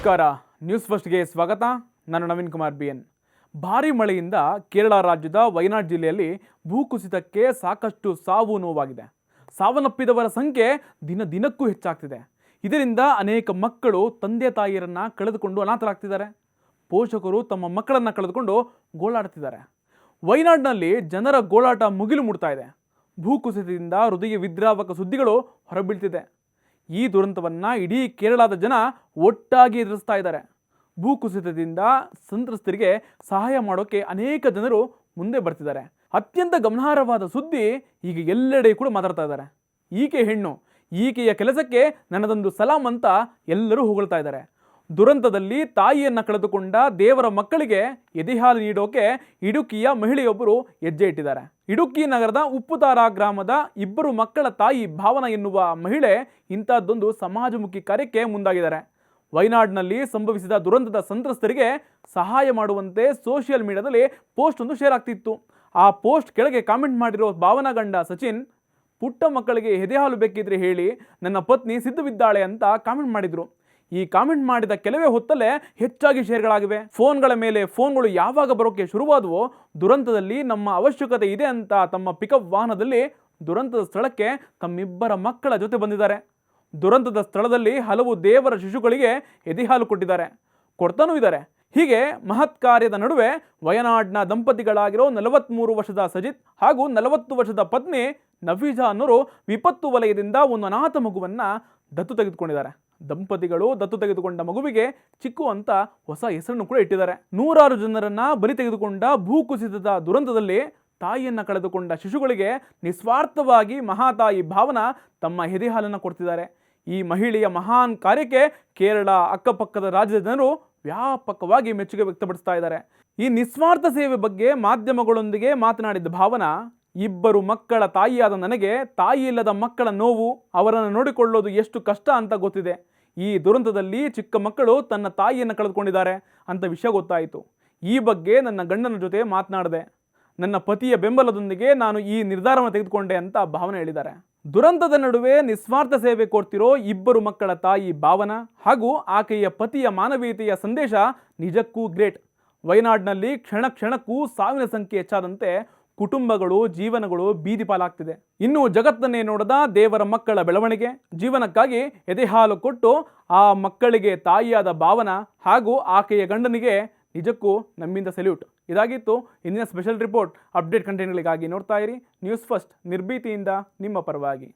ನಮಸ್ಕಾರ. ನ್ಯೂಸ್ ಫಸ್ಟ್ಗೆ ಸ್ವಾಗತ. ನಾನು ನವೀನ್ ಕುಮಾರ್ BN. ಭಾರೀ ಮಳೆಯಿಂದ ಕೇರಳ ರಾಜ್ಯದ ವಯನಾಡ್ ಜಿಲ್ಲೆಯಲ್ಲಿ ಭೂಕುಸಿತಕ್ಕೆ ಸಾಕಷ್ಟು ಸಾವು ನೋವಾಗಿದೆ. ಸಾವನ್ನಪ್ಪಿದವರ ಸಂಖ್ಯೆ ದಿನಕ್ಕೂ ಹೆಚ್ಚಾಗ್ತಿದೆ. ಇದರಿಂದ ಅನೇಕ ಮಕ್ಕಳು ತಂದೆ ತಾಯಿಯರನ್ನ ಕಳೆದುಕೊಂಡು ಅನಾಥರಾಗ್ತಿದ್ದಾರೆ. ಪೋಷಕರು ತಮ್ಮ ಮಕ್ಕಳನ್ನ ಕಳೆದುಕೊಂಡು ಗೋಳಾಡ್ತಿದ್ದಾರೆ. ವಯನಾಡ್ನಲ್ಲಿ ಜನರ ಗೋಳಾಟ ಮುಗಿಲು ಮುಟ್ತಾ ಇದೆ. ಭೂಕುಸಿತದಿಂದ ಹೃದಯ ವಿದ್ರಾವಕ ಸುದ್ದಿಗಳು ಹೊರಬೀಳ್ತಿದೆ. ಈ ದುರಂತವನ್ನು ಇಡೀ ಕೇರಳದ ಜನ ಒಟ್ಟಾಗಿ ಎದುರಿಸ್ತಾ ಇದ್ದಾರೆ. ಭೂಕುಸಿತದಿಂದ ಸಂತ್ರಸ್ತರಿಗೆ ಸಹಾಯ ಮಾಡೋಕ್ಕೆ ಅನೇಕ ಜನರು ಮುಂದೆ ಬರ್ತಿದ್ದಾರೆ. ಅತ್ಯಂತ ಗಮನಾರ್ಹವಾದ ಸುದ್ದಿ ಈಗ ಎಲ್ಲೆಡೆ ಕೂಡ ಮಾತಾಡ್ತಾ ಇದ್ದಾರೆ. ಈಕೆ ಹೆಣ್ಣು, ಈಕೆಯ ಕೆಲಸಕ್ಕೆ ನನ್ನದೊಂದು ಸಲಾಂ ಅಂತ ಎಲ್ಲರೂ ಹೊಗಳ್ತಾ ಇದ್ದಾರೆ. ದುರಂತದಲ್ಲಿ ತಾಯಿಯನ್ನ ಕಳೆದುಕೊಂಡ ದೇವರ ಮಕ್ಕಳಿಗೆ ಎದೆಹಾಲು ನೀಡೋಕೆ ಇಡುಕಿಯ ಮಹಿಳೆಯೊಬ್ಬರು ಹೆಜ್ಜೆ ಇಟ್ಟಿದ್ದಾರೆ. ಇಡುಕ್ಕಿ ನಗರದ ಉಪ್ಪುತಾರ ಗ್ರಾಮದ ಇಬ್ಬರು ಮಕ್ಕಳ ತಾಯಿ ಭಾವನಾ ಎನ್ನುವ ಮಹಿಳೆ ಇಂಥದ್ದೊಂದು ಸಮಾಜಮುಖಿ ಕಾರ್ಯಕ್ಕೆ ಮುಂದಾಗಿದ್ದಾರೆ. ವಯನಾಡ್ನಲ್ಲಿ ಸಂಭವಿಸಿದ ದುರಂತದ ಸಂತ್ರಸ್ತರಿಗೆ ಸಹಾಯ ಮಾಡುವಂತೆ ಸೋಷಿಯಲ್ ಮೀಡಿಯಾದಲ್ಲಿ ಪೋಸ್ಟ್ ಒಂದು ಶೇರ್ ಆಗ್ತಿತ್ತು. ಆ ಪೋಸ್ಟ್ ಕೆಳಗೆ ಕಾಮೆಂಟ್ ಮಾಡಿರೋ ಭಾವನಾ ಗಂಡ ಸಚಿನ್, ಪುಟ್ಟ ಮಕ್ಕಳಿಗೆ ಎದೆಹಾಲು ಬೇಕಿದ್ರೆ ಹೇಳಿ, ನನ್ನ ಪತ್ನಿ ಸಿದ್ಧವಿದ್ದಾಳೆ ಅಂತ ಕಾಮೆಂಟ್ ಮಾಡಿದ್ರು. ಈ ಕಾಮೆಂಟ್ ಮಾಡಿದ ಕೆಲವೇ ಹೊತ್ತಲ್ಲೇ ಹೆಚ್ಚಾಗಿ ಶೇರ್ಗಳಾಗಿವೆ. ಫೋನ್ಗಳ ಮೇಲೆ ಫೋನ್ಗಳು ಯಾವಾಗ ಬರೋಕ್ಕೆ ಶುರುವಾದವೋ, ದುರಂತದಲ್ಲಿ ನಮ್ಮ ಅವಶ್ಯಕತೆ ಇದೆ ಅಂತ ತಮ್ಮ ಪಿಕಪ್ ವಾಹನದಲ್ಲಿ ದುರಂತದ ಸ್ಥಳಕ್ಕೆ ತಮ್ಮಿಬ್ಬರ ಮಕ್ಕಳ ಜೊತೆ ಬಂದಿದ್ದಾರೆ. ದುರಂತದ ಸ್ಥಳದಲ್ಲಿ ಹಲವು ದೇವರ ಶಿಶುಗಳಿಗೆ ಎದೆಹಾಲು ಕೊಡ್ತಾನೂ ಇದ್ದಾರೆ. ಹೀಗೆ ಮಹತ್ ಕಾರ್ಯದ ನಡುವೆ ವಯನಾಡ್ನ ದಂಪತಿಗಳಾಗಿರೋ 43 ವರ್ಷದ ಸಜಿತ್ ಹಾಗೂ 40 ವರ್ಷದ ಪತ್ನಿ ನಫೀಜಾ ಅನ್ನೋರು ವಿಪತ್ತು ವಲಯದಿಂದ ಒಂದು ಅನಾಥ ಮಗುವನ್ನ ದತ್ತು ತೆಗೆದುಕೊಂಡಿದ್ದಾರೆ. ದಂಪತಿಗಳು ದತ್ತು ತೆಗೆದುಕೊಂಡ ಮಗುವಿಗೆ ಚಿಕ್ಕು ಅಂತ ಹೊಸ ಹೆಸರನ್ನು ಕೂಡ ಇಟ್ಟಿದ್ದಾರೆ. ನೂರಾರು ಜನರನ್ನ ಬಲಿ ತೆಗೆದುಕೊಂಡ ಭೂಕುಸಿತದ ದುರಂತದಲ್ಲಿ ತಾಯಿಯನ್ನ ಕಳೆದುಕೊಂಡ ಶಿಶುಗಳಿಗೆ ನಿಸ್ವಾರ್ಥವಾಗಿ ಮಹಾತಾಯಿ ಭಾವನಾ ತಮ್ಮ ಎದೆಹಾಲನ್ನು ಕೊಡ್ತಿದ್ದಾರೆ. ಈ ಮಹಿಳೆಯ ಮಹಾನ್ ಕಾರ್ಯಕ್ಕೆ ಕೇರಳ, ಅಕ್ಕಪಕ್ಕದ ರಾಜ್ಯದ ಜನರು ವ್ಯಾಪಕವಾಗಿ ಮೆಚ್ಚುಗೆ ವ್ಯಕ್ತಪಡಿಸ್ತಾ ಇದ್ದಾರೆ. ಈ ನಿಸ್ವಾರ್ಥ ಸೇವೆ ಬಗ್ಗೆ ಮಾಧ್ಯಮಗಳೊಂದಿಗೆ ಮಾತನಾಡಿದ ಭಾವನಾ, ಇಬ್ಬರು ಮಕ್ಕಳ ತಾಯಿಯಾದ ನನಗೆ ತಾಯಿ ಇಲ್ಲದ ಮಕ್ಕಳ ನೋವು, ಅವರನ್ನು ನೋಡಿಕೊಳ್ಳೋದು ಎಷ್ಟು ಕಷ್ಟ ಅಂತ ಗೊತ್ತಿದೆ. ಈ ದುರಂತದಲ್ಲಿ ಚಿಕ್ಕ ಮಕ್ಕಳು ತನ್ನ ತಾಯಿಯನ್ನು ಕಳೆದುಕೊಂಡಿದ್ದಾರೆ ಅಂತ ವಿಷಯ ಗೊತ್ತಾಯಿತು. ಈ ಬಗ್ಗೆ ನನ್ನ ಗಂಡನ ಜೊತೆ ಮಾತನಾಡಿದೆ. ನನ್ನ ಪತಿಯ ಬೆಂಬಲದೊಂದಿಗೆ ನಾನು ಈ ನಿರ್ಧಾರವನ್ನು ತೆಗೆದುಕೊಂಡೆ ಅಂತ ಭಾವನೆ ಹೇಳಿದ್ದಾರೆ. ದುರಂತದ ನಡುವೆ ನಿಸ್ವಾರ್ಥ ಸೇವೆ ಕೊಡ್ತಿರೋ ಇಬ್ಬರು ಮಕ್ಕಳ ತಾಯಿ ಭಾವನಾ ಹಾಗೂ ಆಕೆಯ ಪತಿಯ ಮಾನವೀಯತೆಯ ಸಂದೇಶ ನಿಜಕ್ಕೂ ಗ್ರೇಟ್. ವಯನಾಡ್ನಲ್ಲಿ ಕ್ಷಣ ಕ್ಷಣಕ್ಕೂ ಸಾವಿನ ಸಂಖ್ಯೆ ಹೆಚ್ಚಾದಂತೆ ಕುಟುಂಬಗಳು, ಜೀವನಗಳು ಬೀದಿ ಪಾಲಾಗ್ತಿದೆ. ಇನ್ನು ಜಗತ್ತನ್ನೇ ನೋಡದ ದೇವರ ಮಕ್ಕಳ ಬೆಳವಣಿಗೆ, ಜೀವನಕ್ಕಾಗಿ ಎದೆಹಾಲು ಕೊಟ್ಟು ಆ ಮಕ್ಕಳಿಗೆ ತಾಯಿಯಾದ ಭಾವನಾ ಹಾಗೂ ಆಕೆಯ ಗಂಡನಿಗೆ ನಿಜಕ್ಕೂ ನಮ್ಮಿಂದ ಸೆಲ್ಯೂಟ್. ಇದಾಗಿತ್ತು ಇಂದಿನ ಸ್ಪೆಷಲ್ ರಿಪೋರ್ಟ್. ಅಪ್ಡೇಟ್ ಕಂಟೆಂಟ್ಗಳಿಗಾಗಿ ನೋಡ್ತಾ ಇರಿ ನ್ಯೂಸ್ ಫಸ್ಟ್, ನಿರ್ಭೀತಿಯಿಂದ ನಿಮ್ಮ ಪರವಾಗಿ.